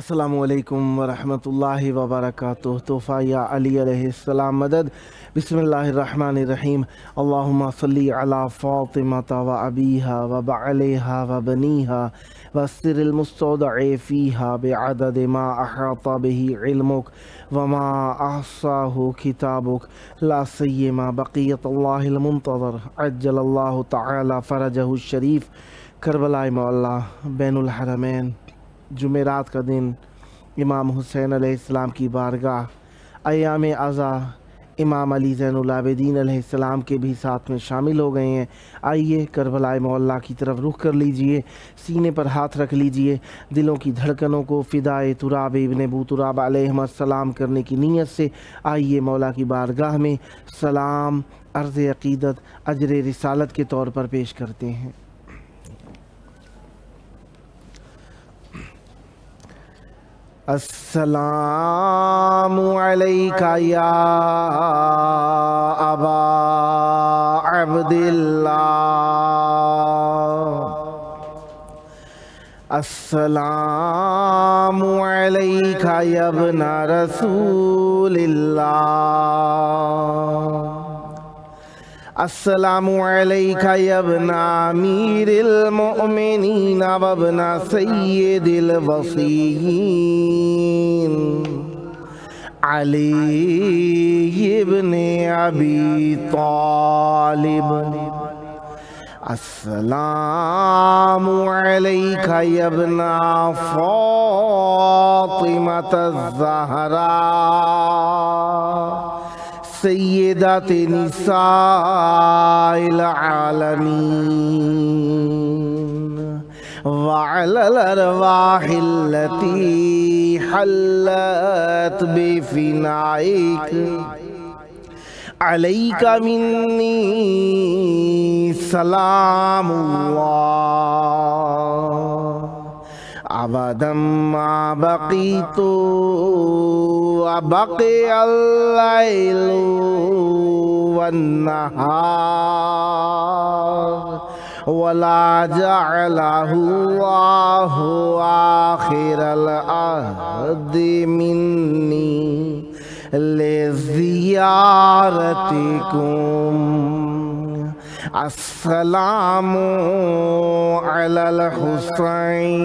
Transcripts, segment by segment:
السلام علیکم ورحمۃ اللہ وبرکاتہ۔ تحفہ یا علی علیہ السلام مدد۔ بسم اللہ الرحمن الرحیم۔ اللہم صلی علی فاطمۃ و ابیہا و بعلیہا و بنیہا والسر المستودع فیہا بعدد ما احاط بہ علمک وما احصاہ کتابک لا سیما بقیت اللہ المنتظر عجل اللہ تعالی فرجہ الشریف۔ کربلا معلیٰ بین الحرمین، جمعرات کا دن، امام حسین علیہ السلام کی بارگاہ، ایام عزا امام علی زین العابدین علیہ السلام کے بھی ساتھ میں شامل ہو گئے ہیں۔ آئیے کربلا معلیٰ کی طرف رخ کر لیجئے، سینے پر ہاتھ رکھ لیجئے، دلوں کی دھڑکنوں کو فدائے تراب ابن ابو تراب علیہ السلام کرنے کی نیت سے آئیے مولا کی بارگاہ میں سلام، عرض عقیدت، اجر رسالت کے طور پر پیش کرتے ہیں۔ السلام علیکہ یا ابا عبداللہ، السلام علیکہ یا ابن رسول اللہ، السلام علیکہ یا ابن امیر المؤمنین و ابن سید الوصیین علی ابن ابی طالب، السلام علیکہ یا ابن فاطمۃ الزہراء سیدات نساء العالمین، وعلى الارواح التي حلت بفنائك عليك مني سلام الله ابدا ما بقيت وبقي الليل والنهار ولا جعله الله آخر العهد مني لزيارتكم، السلام على الحسين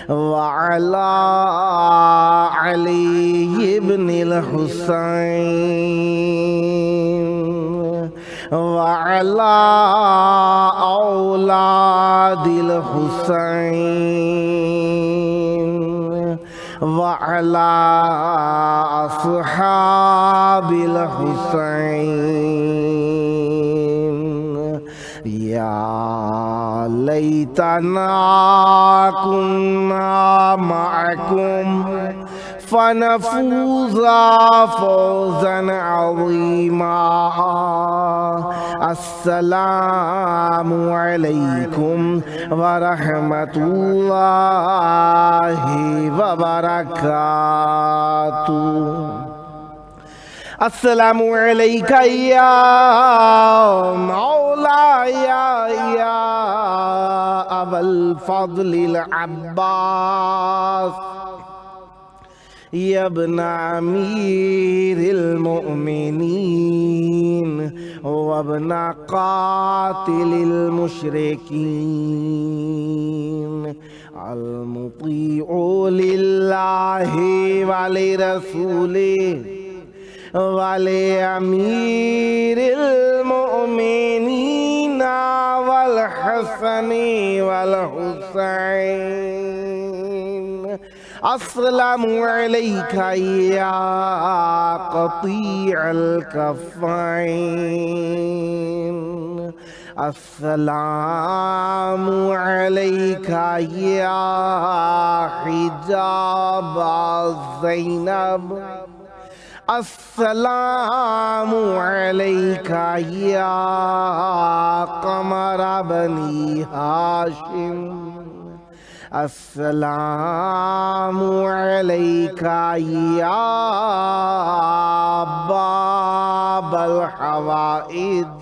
وعلى علي بن الحسين وعلى أولاد الحسين وعلى أصحاب الحسين، يا ليتنا كنا معكم فنفوز فوزا عظيما۔ السلام علیکم ورحمۃ اللہ وبرکاتہ۔ السلام علیکہ یا مولایا یا ابا الفضل العباس، یا ابن امیر المؤمنین وابن قاتل المشرکین، المطیع للہ ولرسولہ ولامیر المؤمنین والحسن والحسین، السلام علیکہ یا قطیع الکفین، السلام علیکہ یا حجاب زینب، السلام علیکہ یا قمر بنی ہاشم، السلام علیکہ یا باب الحوائج،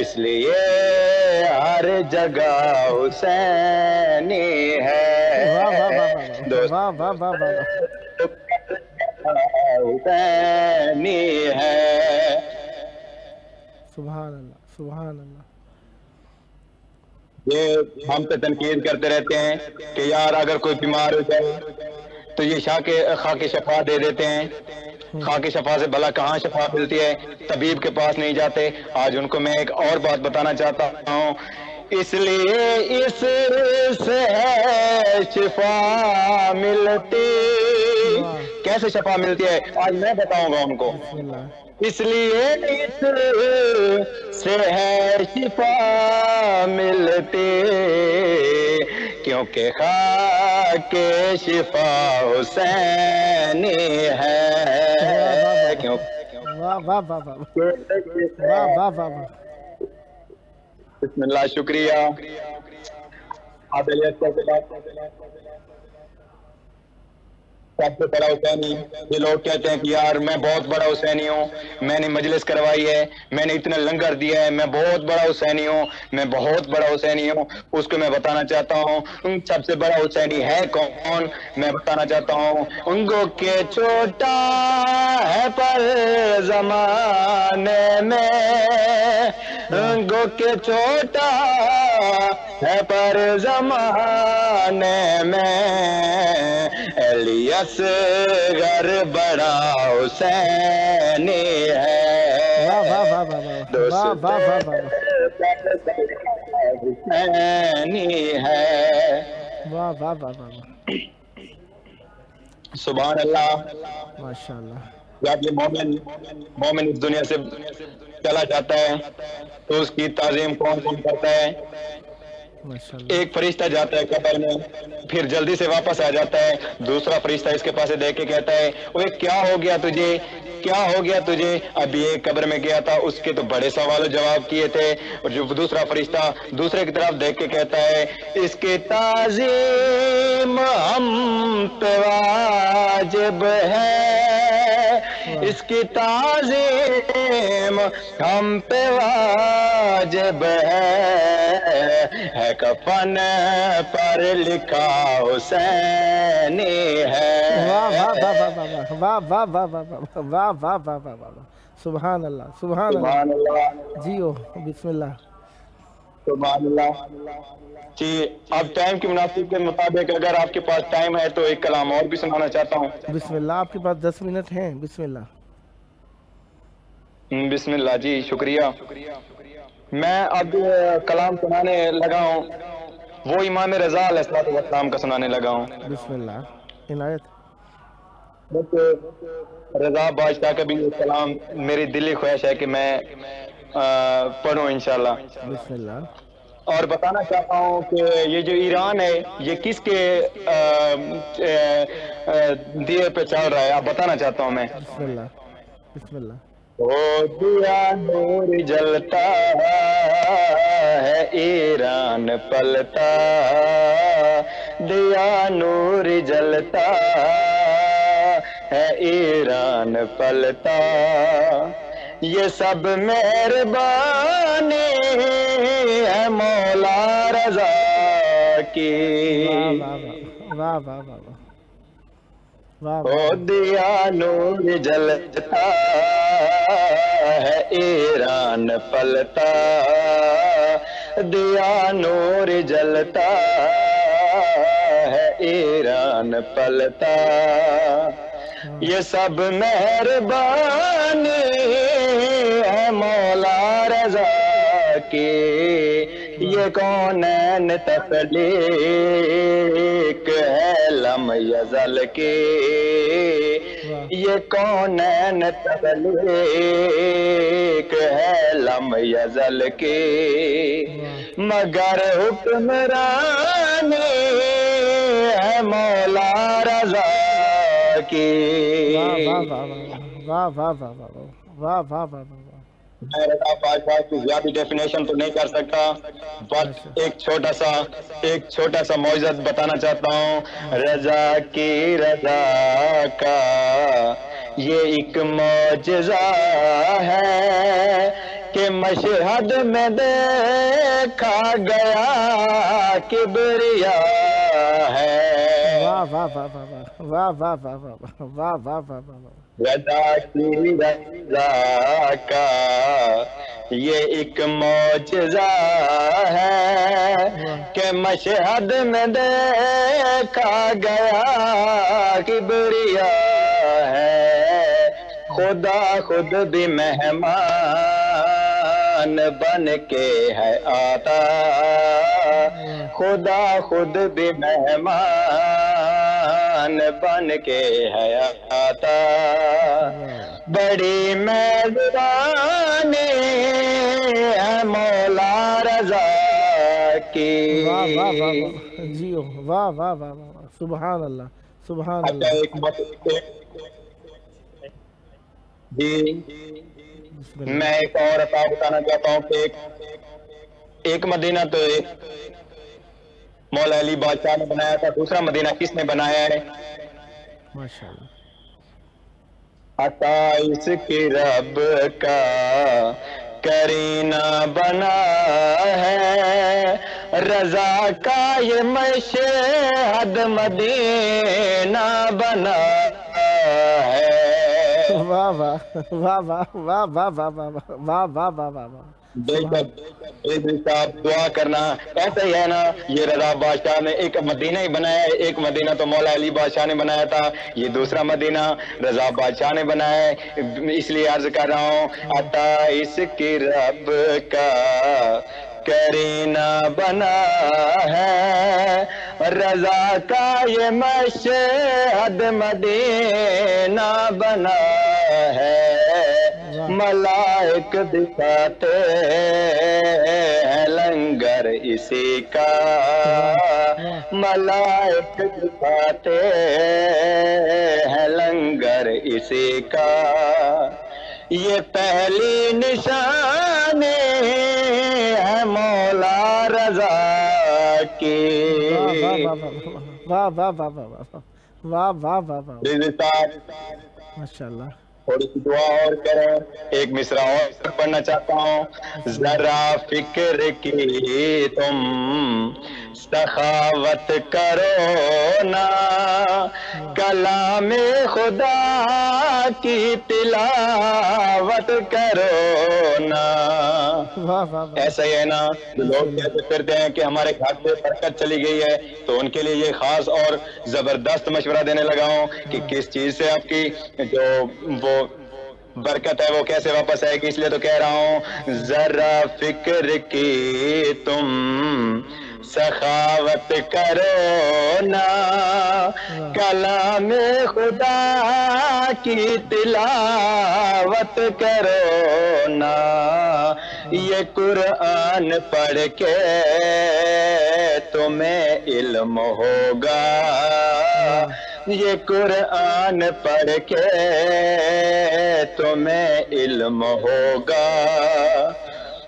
اس لیے ہر جگہ حسینی ہے واہ واہ واہ واہ واہ، حسینی ہے. سبحان اللہ سبحان اللہ. یہ ہم پہ تنقید کرتے رہتے ہیں کہ یار اگر کوئی بیمار ہو جائے تو یہ خاک شفا دے دیتے ہیں. خاک شفا سے بھلا کہاں شفا ملتی ہے؟ طبیب کے پاس نہیں جاتے. آج ان کو میں ایک اور بات بتانا چاہتا ہوں. اس لیے اس سے شفا ملتی. کیسے شفا ملتی ہے آج میں بتاؤں گا ان کو. بسم اللہ. اس لیے اس سے ہے شفا ملتی کیونکہ خاک شفا حسینی ہے. واہ واہ واہ واہ واہ واہ واہ واہ. بسم اللہ. شکریہ. سب سے بڑا حسینی. یہ لوگ کہتے ہیں کہ یار میں بہت بڑا حسینی ہوں, میں نے مجلس کروائی ہے, میں نے اتنا لنگر دیا ہے, میں بہت بڑا حسینی ہوں, میں بہت بڑا حسینی ہوں. اس کو میں بتانا چاہتا ہوں سب سے بڑا حسینی ہے کون. میں بتانا چاہتا ہوں ان کو کہ چھوٹا ہے پر زمانے میں, ان کو کہ چھوٹا ہے پر زمانے میں, الیاس غر بڑا حسینی ہے. حسینی ہے. سبحان اللہ. ماشاء اللہ. جب یہ مومن اس دنیا سے چلا جاتا ہے تو اس کی تعظیم کون کون کرتا ہے؟ ایک فرشتہ جاتا ہے قبر میں, پھر جلدی سے واپس آ جاتا ہے. دوسرا فرشتہ اس کے پاس دیکھ کے کہتا ہے اوے کیا ہو گیا تجھے, کیا ہو گیا تجھے؟ ابھی ایک قبر میں گیا تھا, اس کے تو بڑے سوال و جواب کیے تھے. اور جو دوسرا فرشتہ دوسرے کی طرف دیکھ کے کہتا ہے اس کی تعظیم ہم پہ واجب ہے, اس کی تعظیم ہم پہ واجب ہے کفن پر لکھا حسینی ہے. سبحان اللہ سبحان اللہ. جیو بسم اللہ. سبحان اللہ. جی اب ٹائم کی مناسب کے مطابق اگر آپ کے پاس ٹائم ہے تو ایک کلام اور بھی سنانا چاہتا ہوں. بسم اللہ. آپ کے پاس 10 منٹ ہیں. بسم اللہ. بسم اللہ. جی شکریہ. میں اب کلام سنانے لگا ہوں, وہ امام رضا علیہ السلام کا سنانے لگا ہوں. بسم اللہ. عنایت. رضا بادشاہ کا بھی کلام میری دلی خواہش ہے کہ میں پڑھوں انشاءاللہ. بسم اللہ. اور بتانا چاہتا ہوں کہ یہ جو ایران ہے یہ کس کے دیے پہ چل رہا ہے, آپ بتانا چاہتا ہوں میں. بسم اللہ. بسم اللہ. او دیا نور جلتا ہے ایران پلتا, دیا نور جلتا ہے ایران پلتا, یہ سب مہربانی ہے مولا رضا کی. واہ واہ واہ واہ. او دیا نور جلتا ہے ایران پلتا, دیا نور جلتا ہے ایران پلتا, یہ سب مہربانی ہے مولا رضا کی. یہ کونین تخلیق ہے لم یزل کی, یہ کونین تخلیق ہے لم یزل کی, مگر حکمرانی ہے مولا رضا کی. واہ واہ واہ واہ واہ واہ. میں رضا بادشاہ کی زیادہ ڈیفینیشن تو نہیں کر سکتا, بٹ ایک چھوٹا سا معجزہ بتانا چاہتا ہوں. رضا کی رضا کا یہ ایک معجزہ ہے کہ مشہد میں دیکھا گیا کبریا ہے واہ واہ واہ واہ واہ واہ واہ واہ واہ واہ واہ واہ رضا کی رضا کا یہ ایک معجزہ ہے کہ مشہد میں دیکھا گیا کبریا ہے خدا خود بھی مہمان بن کے ہے آتا خدا خود بھی مہمان بن کے ہے آتا بڑی مہربانی ہے مولا رضا کی واہ واہ واہ واہ جیو واہ واہ واہ واہ سبحان اللہ سبحان اللہ جی میں ایک اور عطا بتانا چاہتا ہوں کہ ایک مدینہ تو ایک مولا علی بادشاہ نے بنایا تھا دوسرا مدینہ کس نے بنایا ہے ماشاءاللہ عطا اس کی رب کا کرینہ بنا ہے رضا کا یہ مشہد مدینہ بنا ہے واہ واہ واہ واہ واہ واہ واہ واہ واہ واہ واہ واہ صاحب دعا کرنا ایسا ہی ہے نا یہ رضا بادشاہ نے ایک مدینہ ہی بنایا ہے ایک مدینہ تو مولا علی بادشاہ نے بنایا تھا یہ دوسرا مدینہ رضا بادشاہ نے بنایا ہے اس لیے عرض کر رہا ہوں عطا اس کی رب کا کرینہ بنا ہے رضا کا یہ مشہد مدینہ بنا ہے ملائک دکھاتے ہیں لنگر اسی کا ملائک دکھاتے ہیں لنگر اسی کا یہ پہلی نشانی ہے مولا رضا کی واہ واہ واہ واہ واہ واہ واہ واہ ماشاءاللہ تھوڑی سی دعا اور کریں ایک مصرع اور پڑھنا چاہتا ہوں ذرا فکر کی تم سخاوت کرو نا کلام خدا کی تلاوت کرو نا ایسا ہی ہے نا لوگ کہتے کرتے ہیں کہ ہمارے گھر سے برکت چلی گئی ہے تو ان کے لیے یہ خاص اور زبردست مشورہ دینے لگا ہوں کہ کس چیز سے آپ کی جو وہ برکت ہے وہ کیسے واپس آئے گی اس لیے تو کہہ رہا ہوں ذرا فکر کی تم سخاوت کرو نا کلام خدا کی تلاوت کرو نا یہ قرآن پڑھ کے تمہیں علم ہوگا یہ قرآن پڑھ کے تمہیں علم ہوگا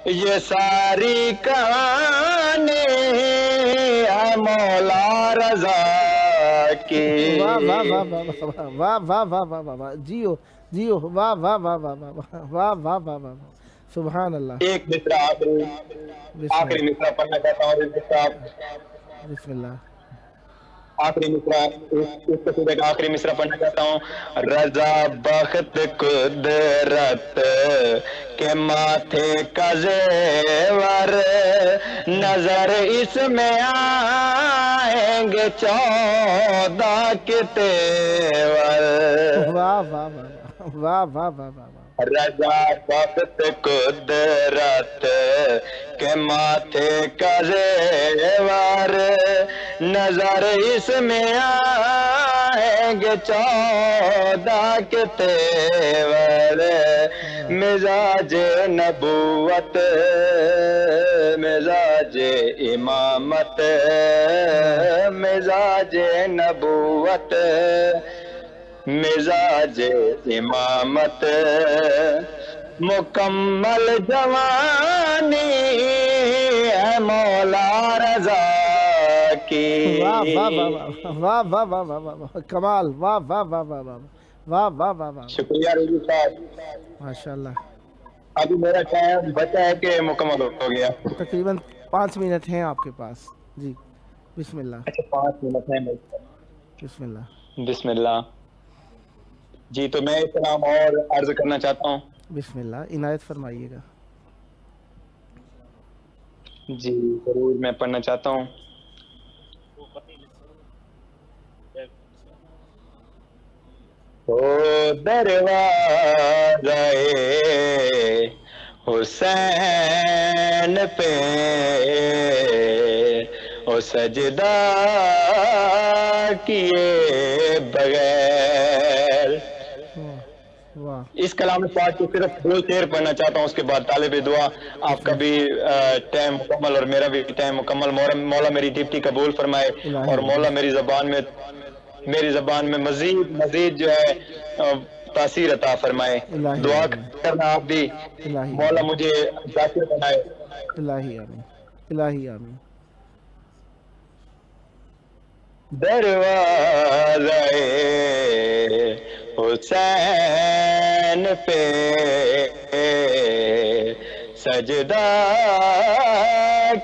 یہ ساری کہانی ہے مولا رضا کی واہ واہ واہ واہ واہ واہ واہ واہ جیو جیو واہ واہ واہ واہ واہ واہ واہ واہ سبحان اللہ ایک مصرع آخری مصرع پڑھنا چاہتا ہوں بسم اللہ آخری مصرع اس قصیدے کا آخری مصرع پڑھنا چاہتا ہوں رضا بخت قدرت کے ماتھے کا زیور نظر اس میں آئیں گے 14 کے تیور واہ واہ واہ واہ واہ واہ رضا بخت قدرت کے ماتھے کا زیور نظر اس میں آئیں گے 14 کے تیور مزاج نبوت مزاج امامت مزاج نبوت مزاج امامت مکمل جوانی ہے مولا رضا کی واہ واہ واہ واہ واہ واہ واہ واہ کمال واہ واہ واہ واہ واہ واہ واہ واہ واہ شکریہ رضی صاحب ماشاءاللہ ابھی میرا ٹائم بچا ہے کہ مکمل ہو گیا؟ تقریباً 5 منٹ ہیں آپ کے پاس جی. بسم اللہ. اچھا 5 منٹ ہیں. بسم اللہ. بسم اللہ. جی تو میں اسلام اور عرض کرنا چاہتا ہوں. بسم اللہ عنایت فرمائیے گا. جی ضرور میں پڑھنا چاہتا ہوں. او دروازہ حسین پہ او سجدہ کیے بغیر. اس کلام پاک کو صرف 2 شعر پڑھنا چاہتا ہوں، اس کے بعد طالب دعا آپ کا بھی ٹائم مکمل اور میرا بھی ٹائم مکمل. مولا میری ڈپٹی قبول فرمائے اور مولا میری زبان میں مزید جو ہے تاثیر عطا فرمائے. دعا کرنا آپ بھی مولا مجھے ذاکر بنائے. الہی آمین. الہی آمین. دروازہ حسین پہ سجدہ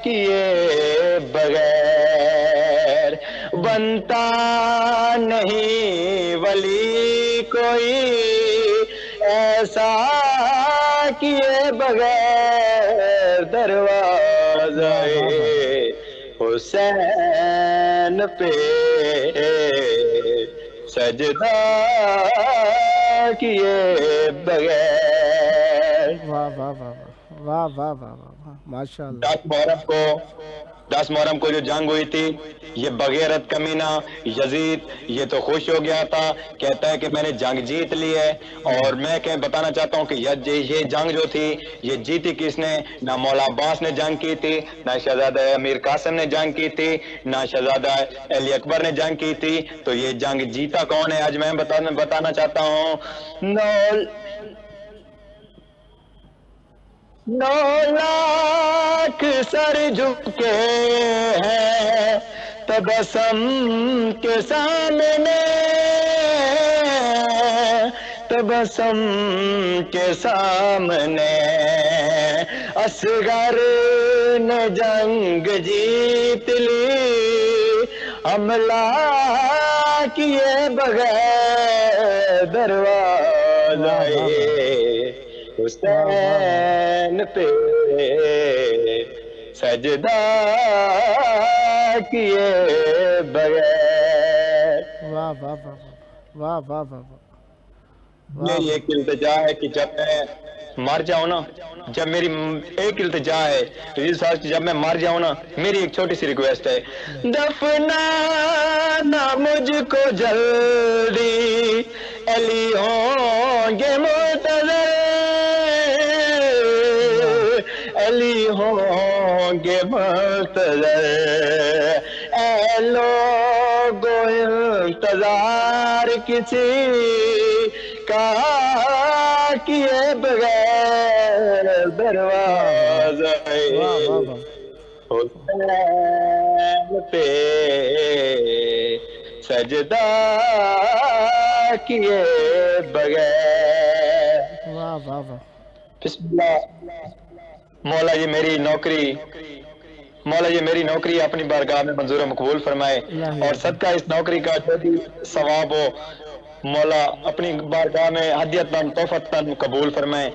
کیے بغیر بنتا نہیں ولی کوئی ایسا کیے بغیر. دروازہ حسین پہ سجدہ کیے بغیر. واہ واہ واہ واہ واہ واہ واہ ماشاء اللہ. 10 محرم کو جو جنگ ہوئی تھی، یہ بغیرت کمینہ یزید یہ تو خوش ہو گیا تھا، کہتا ہے کہ میں نے جنگ جیت لی ہے. اور میں بتانا چاہتا ہوں کہ یہ جنگ جو تھی یہ جیتی کس نے؟ نہ مولا عباس نے جنگ کی تھی، نہ شہزادہ امیر قاسم نے جنگ کی تھی، نہ شہزادہ علی اکبر نے جنگ کی تھی. تو یہ جنگ جیتا کون ہے؟ آج میں بتانا چاہتا ہوں. 9 لاکھ سر جھکے ہیں تبسم کے سامنے، تبسم کے سامنے. اصغر نے جنگ جیت لی حملہ کیے بغیر. دروازہ حسین پہ سجدہ کیے بغیر. واہ واہ واہ واہ واہ واہ واہ. یہ ایک التجا ہے کہ جب میں مر جاؤں نا، جب میری ایک التجا ہے جب میں مر جاؤں نا، میری ایک چھوٹی سی ریکویسٹ ہے، دفنانا مجھ کو جلدی علی ہوں گے منتظر، علی ہوں گے منتظر. اے لوگو انتظار کسی کا کیے بغیر. دروازہ حسین پہ سجدہ کیے بغیر. واہ واہ واہ. بسم اللہ. مولا یہ میری نوکری اپنی بارگاہ میں منظور و مقبول فرمائے اور صدقہ اس نوکری کا جو بھی ثواب ہو مولا اپنی بارگاہ میں ہدیتاً تحفتاً قبول فرمائے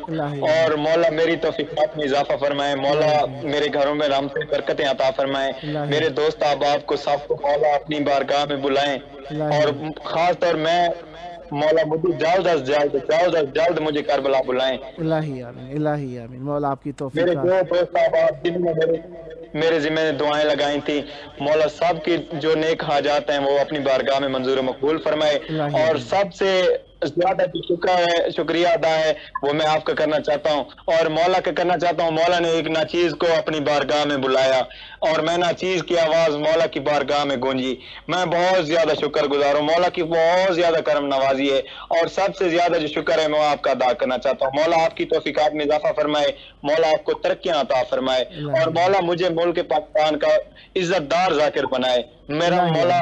اور مولا میری توفیقات میں اضافہ فرمائے. مولا میرے گھروں میں رحمتیں برکتیں عطا فرمائے. میرے دوست احباب کو سب کو مولا اپنی بارگاہ میں بلائیں اور خاص طور میں مولا مجھے جلد از جلد مجھے کربلا بلائیں. الہی آمین. الہی آمین. مولا آپ کی توفیق. میرے دو دوست احباب جن میں میرے ذمہ میں دعائیں لگائیں تھیں، مولا سب کی جو نیک حاجات ہیں وہ اپنی بارگاہ میں منظور و مقبول فرمائے. اور سب سے زیادہ جو شکریہ ادا ہے وہ میں آپ کا کرنا چاہتا ہوں اور مولا کا کرنا چاہتا ہوں. مولا نے ایک ناچیز کو اپنی بارگاہ میں بلایا اور میں ناچیز کی آواز مولا کی بارگاہ میں گونجی. میں بہت زیادہ شکر گزار ہوں. مولا کی بہت زیادہ کرم نوازی ہے اور سب سے زیادہ جو شکر ہے میں آپ کا ادا کرنا چاہتا ہوں. مولا آپ کی توفیقات میں اضافہ فرمائے، مولا آپ کو ترقیاں عطا فرمائے اور مولا مجھے ملک پاکستان کا عزت دار ذاکر بنائے. میرا مولا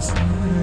Sun